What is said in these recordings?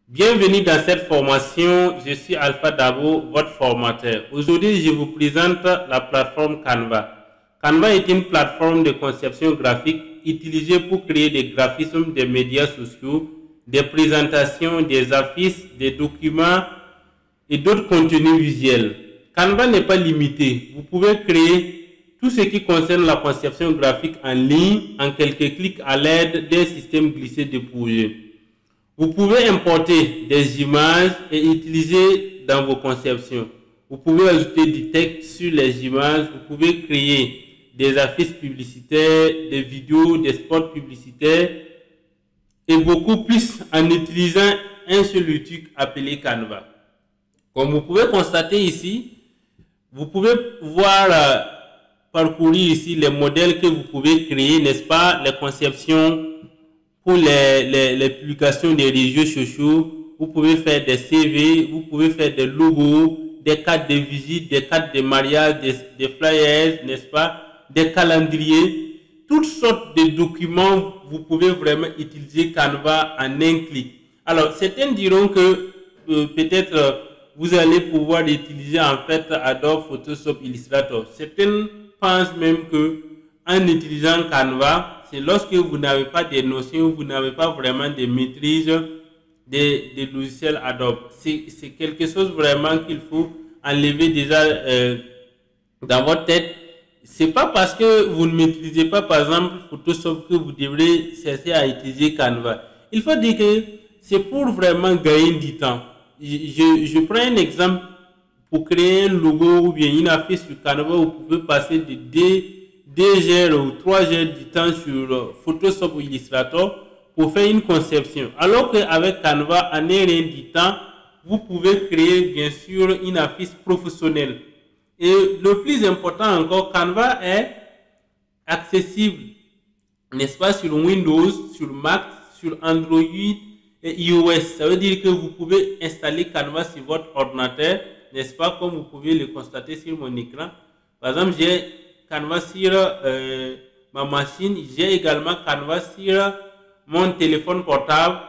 Bienvenue dans cette formation, je suis Alpha Dabo, votre formateur. Aujourd'hui, je vous présente la plateforme Canva. Canva est une plateforme de conception graphique utilisée pour créer des graphismes des médias sociaux, des présentations, des affiches, des documents et d'autres contenus visuels. Canva n'est pas limité. Vous pouvez créer tout ce qui concerne la conception graphique en ligne en quelques clics à l'aide d'un système glissé de projet. Vous pouvez importer des images et utiliser dans vos conceptions. Vous pouvez ajouter du texte sur les images. Vous pouvez créer des affiches publicitaires, des vidéos, des spots publicitaires et beaucoup plus en utilisant un seul outil appelé Canva. Comme vous pouvez constater ici, vous pouvez voir parcourir ici les modèles que vous pouvez créer, n'est-ce pas, les conceptions pour les publications des réseaux sociaux. Vous pouvez faire des CV, vous pouvez faire des logos, des cartes de visite, des cartes de mariage, des flyers, n'est-ce pas, des calendriers, toutes sortes de documents. Vous pouvez vraiment utiliser Canva en un clic. Alors, certains diront que peut-être vous allez pouvoir utiliser en fait Adobe Photoshop Illustrator. Certains pensent même que en utilisant Canva, c'est lorsque vous n'avez pas de notions, vous n'avez pas vraiment de maîtrise des logiciels Adobe. C'est quelque chose vraiment qu'il faut enlever déjà dans votre tête. C'est pas parce que vous ne maîtrisez pas, par exemple, Photoshop que vous devrez cesser à utiliser Canva. Il faut dire que c'est pour vraiment gagner du temps. Je prends un exemple. Pour créer un logo ou bien une affiche sur Canva, vous pouvez passer de 2 heures ou 3 heures du temps sur Photoshop ou Illustrator pour faire une conception. Alors qu'avec Canva, en un rien du temps, vous pouvez créer bien sûr une affiche professionnelle. Et le plus important encore, Canva est accessible, n'est-ce pas, sur Windows, sur Mac, sur Android et iOS. Ça veut dire que vous pouvez installer Canva sur votre ordinateur, n'est-ce pas, comme vous pouvez le constater sur mon écran. Par exemple, j'ai Canva sur ma machine, j'ai également Canva sur mon téléphone portable.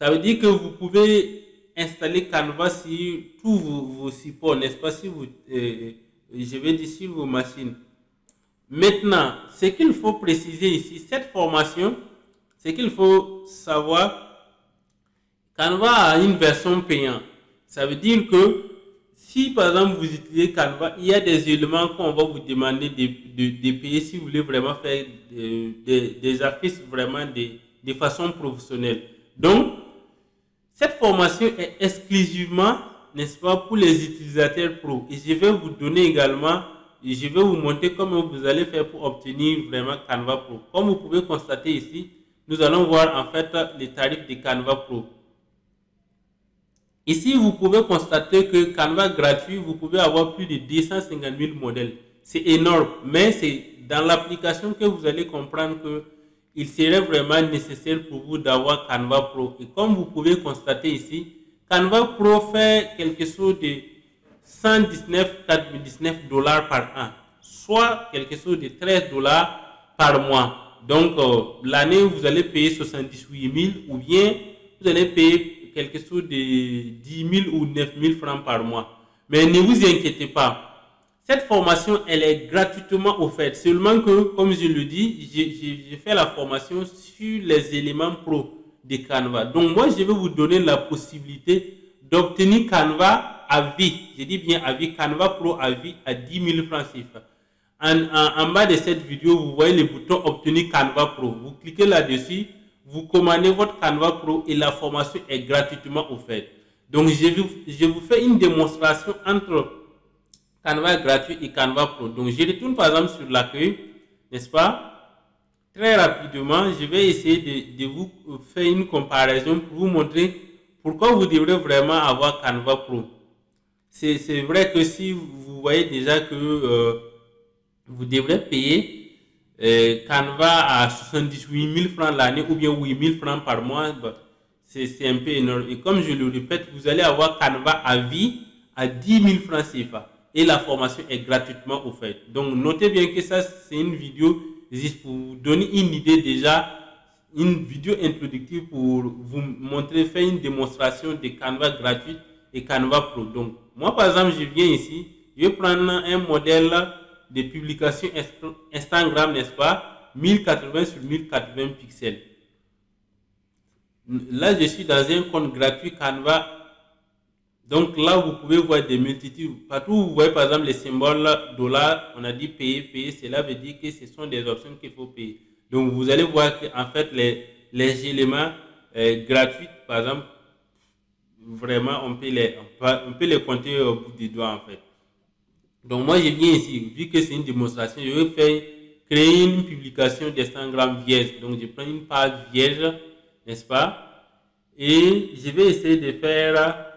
Ça veut dire que vous pouvez installer Canva sur tous vos supports, n'est-ce pas, si vous, je vais dire sur vos machines. Maintenant, ce qu'il faut préciser ici, cette formation, ce qu'il faut savoir, Canva a une version payante. Ça veut dire que si par exemple vous utilisez Canva, il y a des éléments qu'on va vous demander de payer si vous voulez vraiment faire des affiches vraiment de façon professionnelle. Donc, cette formation est exclusivement, n'est-ce pas, pour les utilisateurs pro. Et je vais vous donner également, je vais vous montrer comment vous allez faire pour obtenir vraiment Canva Pro. Comme vous pouvez constater ici, nous allons voir en fait les tarifs de Canva Pro. Ici, vous pouvez constater que Canva gratuit, vous pouvez avoir plus de 250 000 modèles. C'est énorme, mais c'est dans l'application que vous allez comprendre qu'il serait vraiment nécessaire pour vous d'avoir Canva Pro. Et comme vous pouvez constater ici, Canva Pro fait quelque chose de 119,99 $ par an, soit quelque chose de 13 $ par mois. Donc, l'année, vous allez payer 78 000 ou bien vous allez payer quelque chose de 10 000 ou 9 000 francs par mois. Mais ne vous inquiétez pas. Cette formation, elle est gratuitement offerte. Seulement que, comme je le dis, j'ai fait la formation sur les éléments pro de Canva. Donc, moi, je vais vous donner la possibilité d'obtenir Canva à vie. Je dis bien à vie, Canva Pro à vie à 10 000 francs CFA. En bas de cette vidéo, vous voyez le bouton obtenir Canva Pro. Vous cliquez là-dessus. Vous commandez votre Canva Pro et la formation est gratuitement offerte. Donc, je vous fais une démonstration entre Canva gratuit et Canva Pro. Donc, je retourne par exemple sur l'accueil, n'est-ce pas? Très rapidement, je vais essayer de vous faire une comparaison pour vous montrer pourquoi vous devrez vraiment avoir Canva Pro. C'est vrai que si vous voyez déjà que vous devrez payer Canva à 78 000 francs l'année ou bien 8 000 francs par mois, c'est un peu énorme. Et comme je le répète, vous allez avoir Canva à vie à 10 000 francs CFA. Et la formation est gratuitement offerte. Donc, notez bien que ça, c'est une vidéo juste pour vous donner une idée déjà une vidéo introductive pour vous montrer, faire une démonstration de Canva gratuite et Canva Pro. Donc, moi, par exemple, je viens ici, je vais prendre un modèle de publication Instagram, n'est-ce pas, 1080 sur 1080 pixels. Là, je suis dans un compte gratuit Canva. Donc là, vous pouvez voir des multitudes. Partout où vous voyez par exemple les symboles $, on a dit payer, payer, cela veut dire que ce sont des options qu'il faut payer. Donc vous allez voir qu'en fait, les éléments gratuits, par exemple, vraiment, on peut les compter au bout des doigts en fait. Donc moi, je viens ici, vu que c'est une démonstration, je vais créer une publication d'Instagram vierge. Donc je prends une page vierge, n'est-ce pas? Et je vais essayer de faire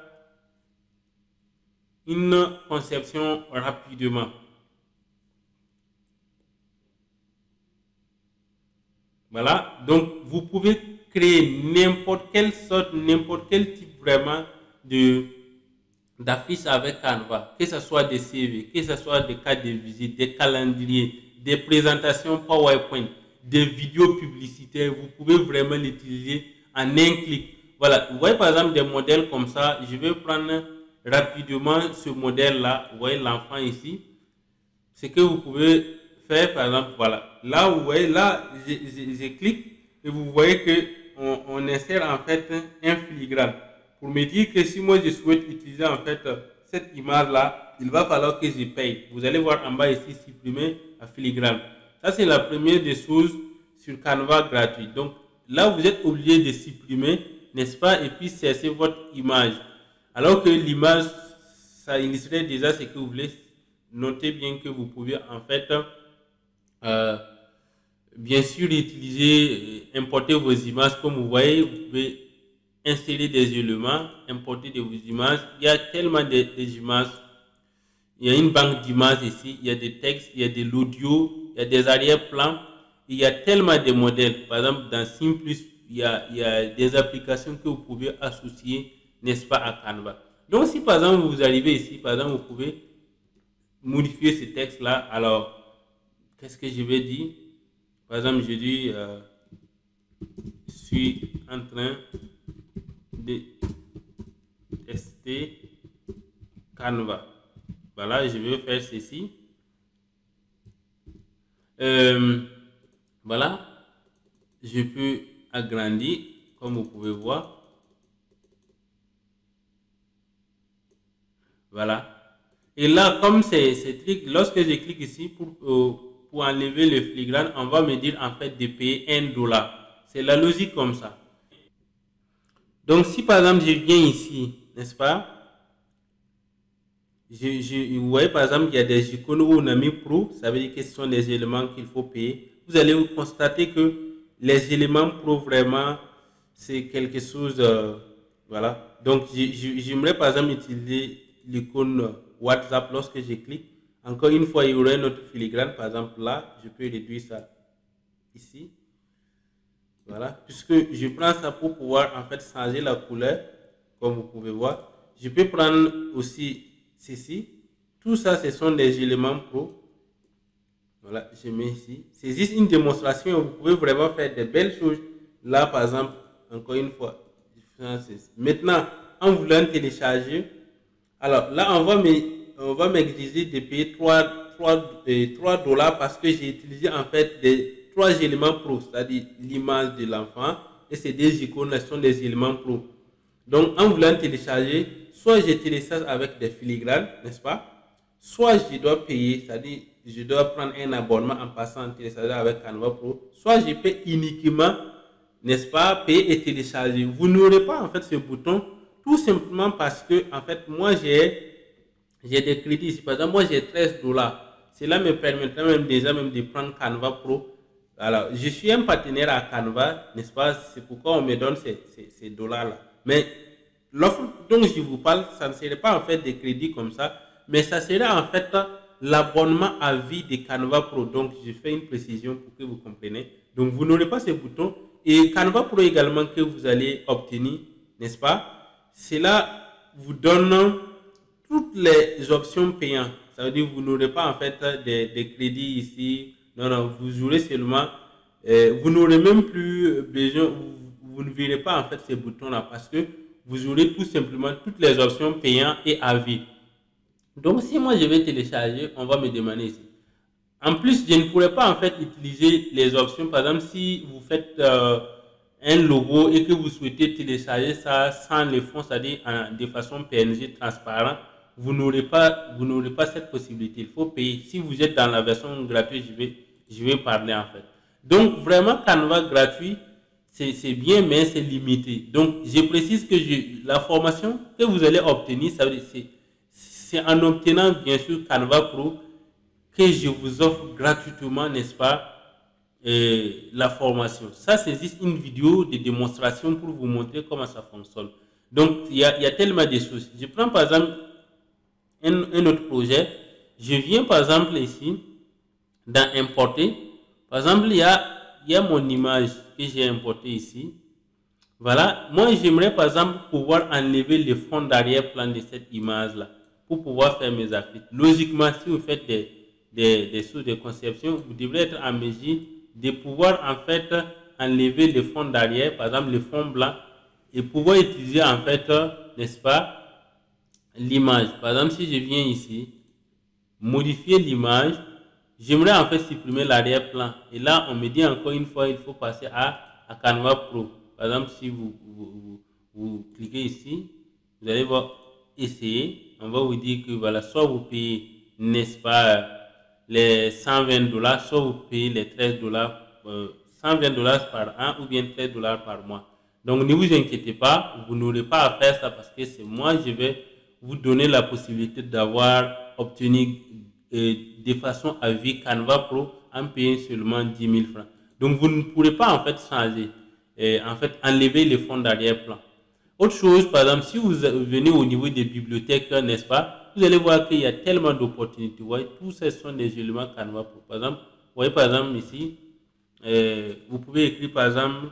une conception rapidement. Voilà, donc vous pouvez créer n'importe quelle sorte, n'importe quel type vraiment d'affiches avec Canva, que ce soit des CV, que ce soit des cartes de visite, des calendriers, des présentations PowerPoint, des vidéos publicitaires. Vous pouvez vraiment l'utiliser en un clic. Voilà, vous voyez par exemple des modèles comme ça. Je vais prendre rapidement ce modèle-là. Vous voyez l'enfant ici. Ce que vous pouvez faire, par exemple, voilà. Là, vous voyez, là, je clique et vous voyez que on insère en fait un filigrane. Pour me dire que si moi je souhaite utiliser en fait cette image-là, il va falloir que je paye. Vous allez voir en bas ici, supprimer à filigrane. Ça, c'est la première des choses sur Canva gratuit. Donc, là, vous êtes obligé de supprimer, n'est-ce pas, et puis chercher votre image. Alors que l'image, ça illustrerait déjà ce que vous voulez. Notez bien que vous pouvez en fait, bien sûr, utiliser, importer vos images. Comme vous voyez, vous pouvez insérer des éléments, importer de vos images. Il y a tellement d'images. Il y a une banque d'images ici. Il y a des textes, il y a de l'audio, il y a des arrière-plans. Il y a tellement de modèles. Par exemple, dans Simplus, il y a des applications que vous pouvez associer, n'est-ce pas, à Canva. Donc, si par exemple, vous arrivez ici, par exemple, vous pouvez modifier ce texte-là. Alors, qu'est-ce que je vais dire? Par exemple, je dis, je suis en train de tester Canva. Voilà, je vais faire ceci. Voilà, je peux agrandir, comme vous pouvez voir. Voilà. Et là, comme c'est truc, lorsque je clique ici pour enlever le filigrane, on va me dire en fait de payer $1. C'est la logique comme ça. Donc si par exemple je viens ici, n'est-ce pas? Vous voyez par exemple il y a des icônes où on a mis Pro, ça veut dire que ce sont des éléments qu'il faut payer. Vous allez constater que les éléments Pro vraiment c'est quelque chose, voilà. Donc j'aimerais par exemple utiliser l'icône WhatsApp lorsque je clique. Encore une fois, il y aurait notre filigrane. Par exemple, là, je peux réduire ça ici. Voilà. Puisque je prends ça pour pouvoir en fait changer la couleur, comme vous pouvez voir. Je peux prendre aussi ceci. Tout ça, ce sont des éléments Pro. Voilà, je mets ici. C'est juste une démonstration. Vous pouvez vraiment faire de belles choses. Là, par exemple, encore une fois. Maintenant, en voulant télécharger, alors là, on va m'exiger de payer $3 parce que j'ai utilisé en fait des 3 éléments Pro, c'est-à-dire l'image de l'enfant et ces 2 icônes sont des éléments Pro. Donc, en voulant télécharger, soit je télécharge avec des filigranes, n'est-ce pas? Soit je dois payer, c'est-à-dire je dois prendre un abonnement en passant télécharger avec Canva Pro, soit je paye uniquement, n'est-ce pas, payer et télécharger. Vous n'aurez pas en fait ce bouton tout simplement parce que en fait moi j'ai des crédits ici. Par exemple, moi j'ai $13. Cela me permettra même déjà même de prendre Canva Pro. Alors, je suis un partenaire à Canva, n'est-ce pas? C'est pourquoi on me donne ces dollars-là. Mais l'offre dont je vous parle, ça ne serait pas en fait des crédits comme ça, mais ça serait en fait l'abonnement à vie de Canva Pro. Donc, je fais une précision pour que vous compreniez. Donc, vous n'aurez pas ce bouton. Et Canva Pro également que vous allez obtenir, n'est-ce pas? Cela vous donne toutes les options payantes. Ça veut dire que vous n'aurez pas en fait des crédits ici. Non, non, vous aurez seulement vous n'aurez même plus besoin, vous ne verrez pas en fait ces boutons-là parce que vous aurez tout simplement toutes les options payantes et à vie. Donc, si moi je vais télécharger, on va me demander ici. En plus, je ne pourrais pas en fait utiliser les options. Par exemple, si vous faites un logo et que vous souhaitez télécharger ça sans les fonds, c'est-à-dire de façon PNG transparent, vous n'aurez pas cette possibilité. Il faut payer. Si vous êtes dans la version gratuite, je vais parler en fait. Donc, vraiment, Canva gratuit, c'est bien, mais c'est limité. Donc, je précise que la formation que vous allez obtenir, ça veut dire c'est en obtenant bien sûr Canva Pro que je vous offre gratuitement, n'est-ce pas, la formation. Ça, c'est juste une vidéo de démonstration pour vous montrer comment ça fonctionne. Donc, il y a tellement de choses. Je prends par exemple un autre projet. Je viens par exemple ici, dans importer. Par exemple, il y a mon image que j'ai importée ici. Voilà. Moi, j'aimerais par exemple pouvoir enlever le fond d'arrière-plan de cette image-là pour pouvoir faire mes affiches. Logiquement, si vous faites des sources de conception, vous devrez être en mesure de pouvoir en fait enlever le fond d'arrière, par exemple le fond blanc, et pouvoir utiliser en fait, n'est-ce pas, l'image. Par exemple, si je viens ici, modifier l'image, j'aimerais en fait supprimer l'arrière-plan. Et là, on me dit encore une fois, il faut passer à Canva Pro. Par exemple, si vous cliquez ici, vous allez voir essayer. On va vous dire que voilà, soit vous payez, n'est-ce pas, les $120, soit vous payez les $13, $120 par an ou bien $13 par mois. Donc ne vous inquiétez pas, vous n'aurez pas à faire ça parce que c'est moi, je vais vous donner la possibilité d'avoir obtenu de façon à vie Canva Pro en payant seulement 10 000 francs. Donc vous ne pourrez pas en fait changer, en fait enlever les fonds d'arrière-plan. Autre chose, par exemple, si vous venez au niveau des bibliothèques, n'est-ce pas, vous allez voir qu'il y a tellement d'opportunités. Vous voyez, tous ces sont des éléments Canva Pro. Par exemple, vous voyez par exemple ici, vous pouvez écrire par exemple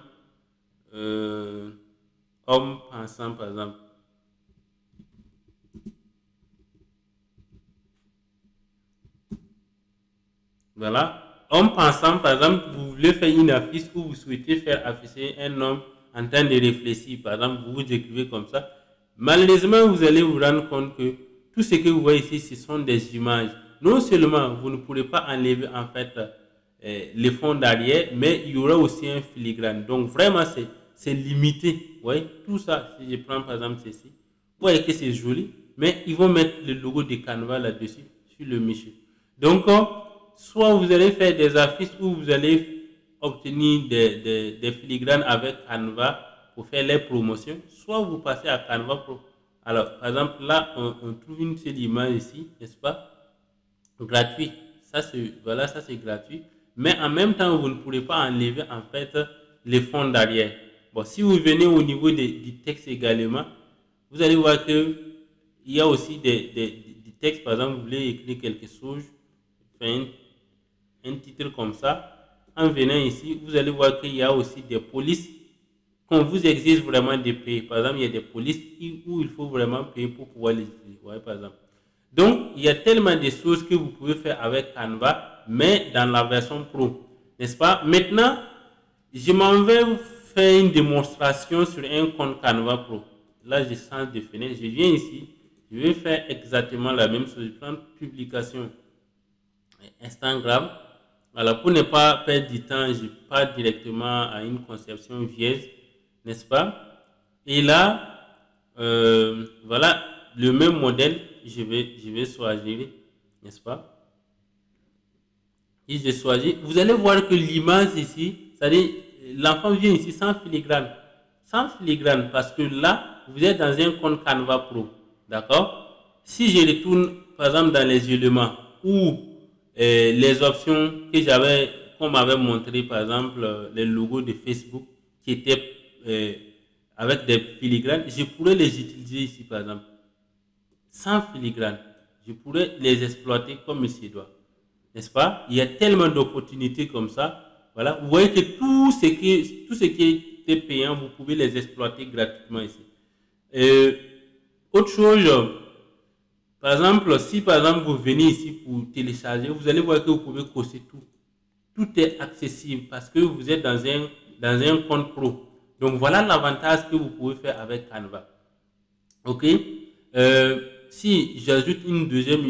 homme pensant par exemple. Voilà. Homme pensant, par exemple, vous voulez faire une affiche ou vous souhaitez faire afficher un homme en train de réfléchir. Par exemple, vous vous écrivez comme ça. Malheureusement, vous allez vous rendre compte que tout ce que vous voyez ici, ce sont des images. Non seulement vous ne pourrez pas enlever en fait les fonds d'arrière, mais il y aura aussi un filigrane. Donc vraiment, c'est limité. Vous voyez, tout ça, si je prends par exemple ceci, vous voyez que c'est joli, mais ils vont mettre le logo de Canva là-dessus, sur le monsieur. Donc, soit vous allez faire des affiches où vous allez obtenir des filigranes avec Canva pour faire les promotions, soit vous passez à Canva Pro. Alors, par exemple, là, on trouve une seule image ici, n'est-ce pas? Gratuit. Ça, c'est gratuit. Mais en même temps, vous ne pourrez pas enlever, en fait, les fonds d'arrière. Bon, si vous venez au niveau du texte également, vous allez voir que il y a aussi des textes. Par exemple, vous voulez écrire quelque chose, faire un titre comme ça. En venant ici, vous allez voir qu'il y a aussi des polices qu'on vous exige vraiment de payer. Par exemple, il y a des polices où il faut vraiment payer pour pouvoir les utiliser. Vous voyez, par exemple. Donc, il y a tellement de choses que vous pouvez faire avec Canva, mais dans la version pro, n'est-ce pas? Maintenant, je m'en vais faire une démonstration sur un compte Canva Pro. Là, je change de fenêtre, je viens ici, je vais faire exactement la même chose. Je prends publication Instagram. Alors, pour ne pas perdre du temps, je pars directement à une conception vierge, n'est-ce pas? Et là, voilà le même modèle, je vais choisir, n'est-ce pas? Et je choisis, vous allez voir que l'image ici, c'est-à-dire l'enfant vient ici sans filigrane, parce que là, vous êtes dans un compte Canva Pro, d'accord? Si je retourne, par exemple, dans les éléments ou les options que j'avais, qu'on m'avait montré, par exemple, les logos de Facebook qui étaient avec des filigranes, je pourrais les utiliser ici, par exemple, sans filigrane. Je pourrais les exploiter comme il se doit. N'est-ce pas? Il y a tellement d'opportunités comme ça. Voilà. Vous voyez que tout ce qui est payant, vous pouvez les exploiter gratuitement ici. Autre chose, par exemple, si par exemple vous venez ici pour télécharger, vous allez voir que vous pouvez cocher tout tout est accessible parce que vous êtes dans un compte pro. Donc voilà l'avantage que vous pouvez faire avec Canva. Ok. Si j'ajoute une deuxième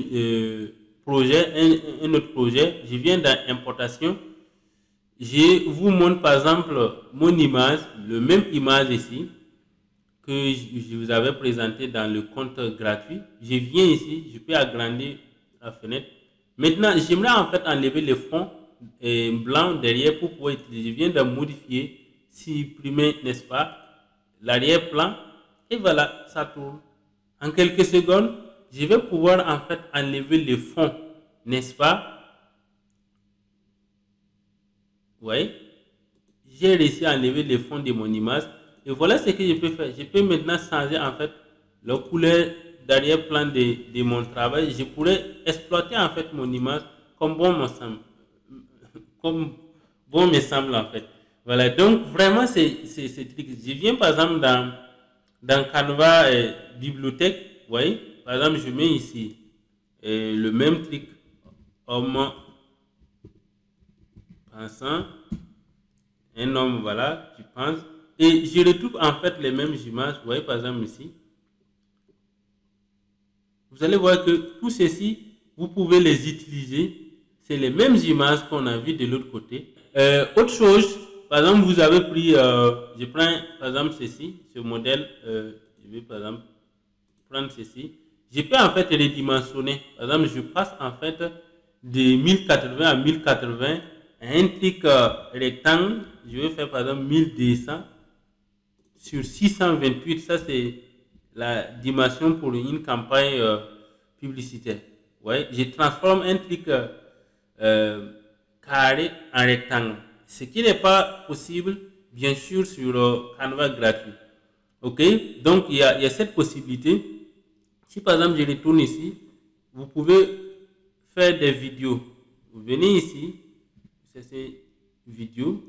un autre projet, je viens dans importation. Je vous montre par exemple mon image, le même image ici que je vous avais présenté dans le compte gratuit. Je viens ici, je peux agrandir la fenêtre. Maintenant, j'aimerais en fait enlever le fond blanc derrière pour pouvoir utiliser. Je viens de modifier, supprimer, n'est-ce pas, l'arrière-plan. Et voilà, ça tourne. En quelques secondes, je vais pouvoir en fait enlever le fond, n'est-ce pas? Vous voyez? J'ai réussi à enlever le fond de mon image. Et voilà ce que je peux faire. Je peux maintenant changer en fait la couleur d'arrière-plan de mon travail. Je pourrais exploiter en fait mon image comme bon me semble. Comme bon me semble en fait. Voilà. Donc vraiment c'est truc. Je viens par exemple dans Canva bibliothèque. Vous voyez? Par exemple, je mets ici le même truc. Homme pensant. Un homme, voilà, tu penses. Et je retrouve en fait les mêmes images. Vous voyez par exemple ici. Vous allez voir que tout ceci, vous pouvez les utiliser. C'est les mêmes images qu'on a vues de l'autre côté. Autre chose, par exemple, vous avez pris, je prends par exemple ceci, ce modèle, je vais par exemple prendre ceci. Je peux en fait redimensionner. Par exemple, je passe en fait de 1080 à 1080 un truc rectangle. Je vais faire par exemple 1200 sur 628. Ça, c'est la dimension pour une campagne publicitaire. Ouais, je transforme un truc carré en rectangle. Ce qui n'est pas possible, bien sûr, sur Canva gratuit. Ok, donc il y a cette possibilité. Si par exemple je retourne ici, vous pouvez faire des vidéos. Vous venez ici, c'est vidéos.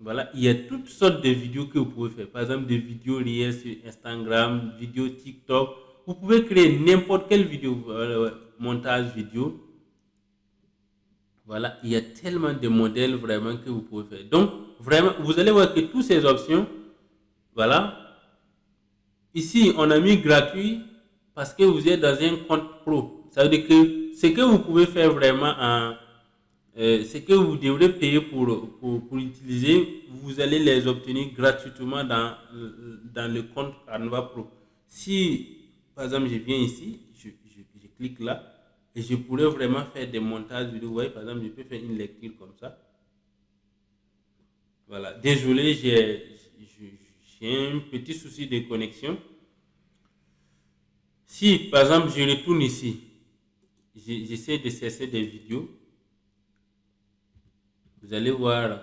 Voilà, il y a toutes sortes de vidéos que vous pouvez faire. Par exemple, des vidéos réelles sur Instagram, vidéos TikTok. Vous pouvez créer n'importe quelle vidéo, montage vidéo. Voilà, il y a tellement de modèles vraiment que vous pouvez faire. Donc, vraiment, vous allez voir que toutes ces options, voilà. Ici, on a mis gratuit parce que vous êtes dans un compte pro. Ça veut dire que ce que vous pouvez faire vraiment ce que vous devrez payer pour utiliser, vous allez les obtenir gratuitement dans le compte Canva Pro. Si, par exemple, je viens ici, je clique là, et je pourrais vraiment faire des montages vidéo. Vous voyez, par exemple, je peux faire une lecture comme ça. Voilà. Désolé, j'ai un petit souci de connexion. Si, par exemple, je retourne ici, j'essaie de chercher des vidéos. Vous allez voir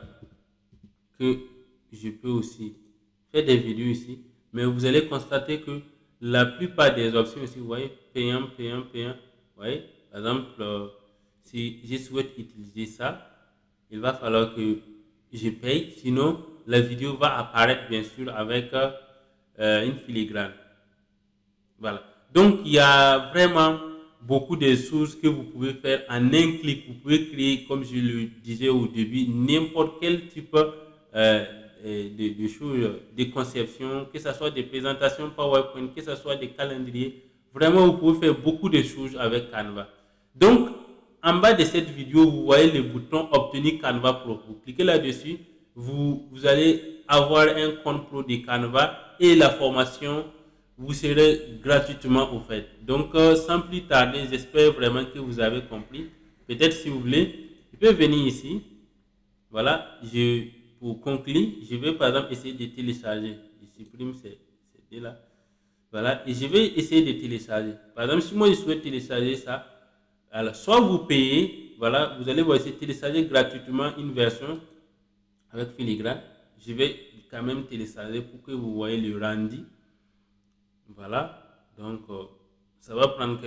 que je peux aussi faire des vidéos ici, mais vous allez constater que la plupart des options ici, vous voyez, payant, payant, payant, vous voyez, par exemple, si je souhaite utiliser ça, il va falloir que je paye, sinon la vidéo va apparaître bien sûr avec une filigrane. Voilà. Donc, il y a vraiment beaucoup de choses que vous pouvez faire en un clic. Vous pouvez créer, comme je le disais au début, n'importe quel type de choses, de conception, que ce soit des présentations PowerPoint, que ce soit des calendriers. Vraiment, vous pouvez faire beaucoup de choses avec Canva. Donc, en bas de cette vidéo, vous voyez le bouton Obtenir Canva Pro. Vous cliquez là-dessus, vous allez avoir un compte pro de Canva et la formation vous serez gratuitement offerte. Donc, sans plus tarder, j'espère vraiment que vous avez compris. Peut-être si vous voulez, je peux venir ici. Voilà, pour conclure, je vais par exemple essayer de télécharger. Je supprime ces deux là. Voilà, et je vais essayer de télécharger. Par exemple, si moi je souhaite télécharger ça, alors soit vous payez, voilà, vous allez essayer de télécharger gratuitement une version avec filigrane. Je vais quand même télécharger pour que vous voyez le rendu. Voilà, donc ça va prendre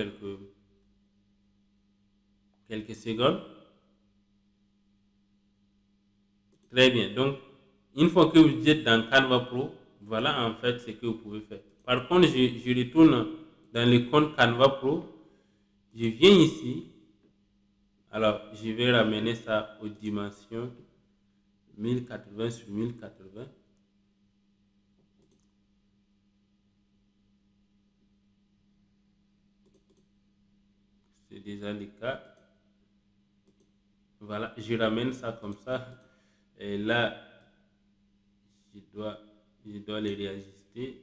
quelques secondes. Très bien, donc une fois que vous êtes dans Canva Pro, voilà en fait ce que vous pouvez faire. Par contre, je retourne dans le compte Canva Pro, je viens ici, Alors, je vais ramener ça aux dimensions 1080 sur 1080. C'est déjà le cas. Voilà, je ramène ça comme ça. Et là, je dois les réajuster.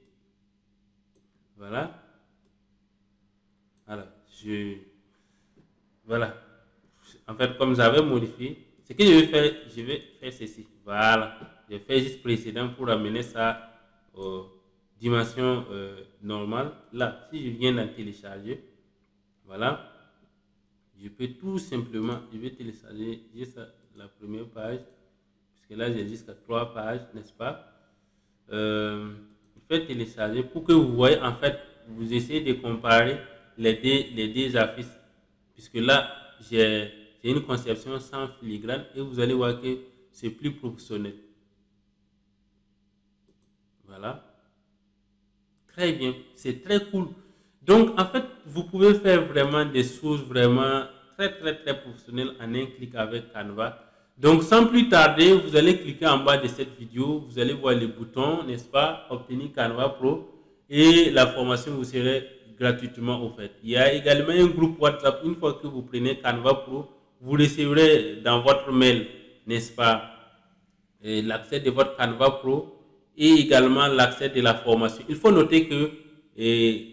Voilà. Alors, voilà. En fait, comme j'avais modifié, ce que je vais faire ceci. Voilà. Je fais juste précédent pour ramener ça aux dimensions normales. Là, si je viens d'en télécharger, voilà, je peux tout simplement, je vais télécharger juste la première page, puisque là, j'ai jusqu'à 3 pages, n'est-ce pas? Je fais télécharger pour que vous voyez, en fait, vous essayez de comparer les deux affiches, puisque là, j'ai une conception sans filigrane et vous allez voir que c'est plus professionnel. Voilà. Très bien, c'est très cool. Donc, en fait, vous pouvez faire vraiment des choses vraiment très professionnelles en un clic avec Canva. Donc, sans plus tarder, vous allez cliquer en bas de cette vidéo. Vous allez voir les boutons, n'est-ce pas, obtenir Canva Pro. Et la formation vous serait gratuitement offerte. Il y a également un groupe WhatsApp. Une fois que vous prenez Canva Pro, vous recevrez dans votre mail, n'est-ce pas, l'accès de votre Canva Pro et également l'accès de la formation. Il faut noter que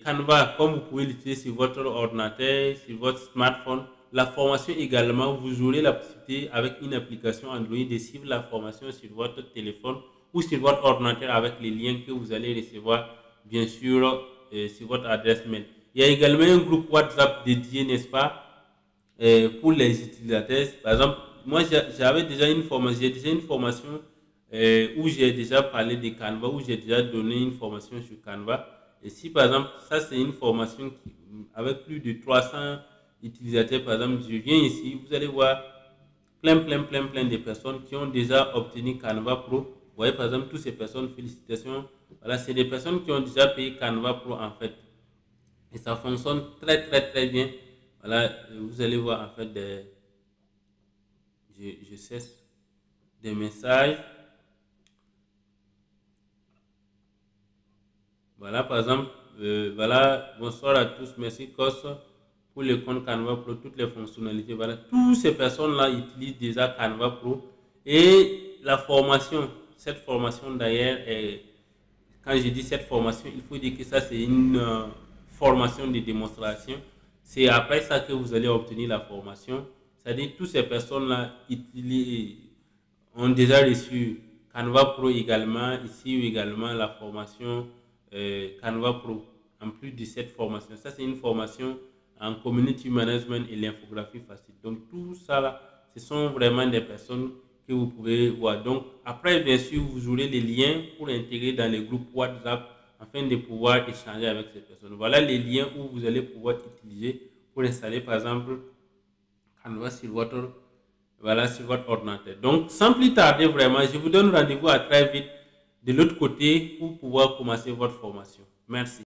Canva, comme vous pouvez l'utiliser sur votre ordinateur, sur votre smartphone, la formation également, vous aurez la possibilité avec une application Android de suivre la formation sur votre téléphone ou sur votre ordinateur avec les liens que vous allez recevoir, bien sûr, sur votre adresse mail. Il y a également un groupe WhatsApp dédié, n'est-ce pas, pour les utilisateurs. Par exemple, moi, j'avais déjà une formation, j'ai déjà une formation où j'ai déjà parlé de Canva, où j'ai déjà donné une formation sur Canva. Et si, par exemple, ça, c'est une formation avec plus de 300 utilisateurs, par exemple, je viens ici, vous allez voir plein de personnes qui ont déjà obtenu Canva Pro. Vous voyez, par exemple, toutes ces personnes, félicitations. Voilà, c'est des personnes qui ont déjà payé Canva Pro, en fait. Et ça fonctionne très bien. Voilà, vous allez voir, en fait, je cesse des messages. Voilà, par exemple, voilà, bonsoir à tous, merci COS pour le compte Canva Pro, toutes les fonctionnalités. Voilà, toutes ces personnes-là utilisent déjà Canva Pro. Et la formation, cette formation d'ailleurs, quand je dis cette formation, il faut dire que ça, c'est une formation de démonstration. C'est après ça que vous allez obtenir la formation. C'est-à-dire que toutes ces personnes-là ont déjà reçu Canva Pro également, ici également la formation Canva Pro, en plus de cette formation. Ça, c'est une formation en community management et l'infographie facile. Donc, tout ça, là, ce sont vraiment des personnes que vous pouvez voir. Donc, après, bien sûr, vous aurez les liens pour intégrer dans les groupes WhatsApp afin de pouvoir échanger avec ces personnes. Voilà les liens où vous allez pouvoir utiliser pour installer, par exemple, Canva sur votre, voilà, sur votre ordinateur. Donc, sans plus tarder, vraiment, je vous donne rendez-vous à très vite de l'autre côté pour pouvoir commencer votre formation. Merci.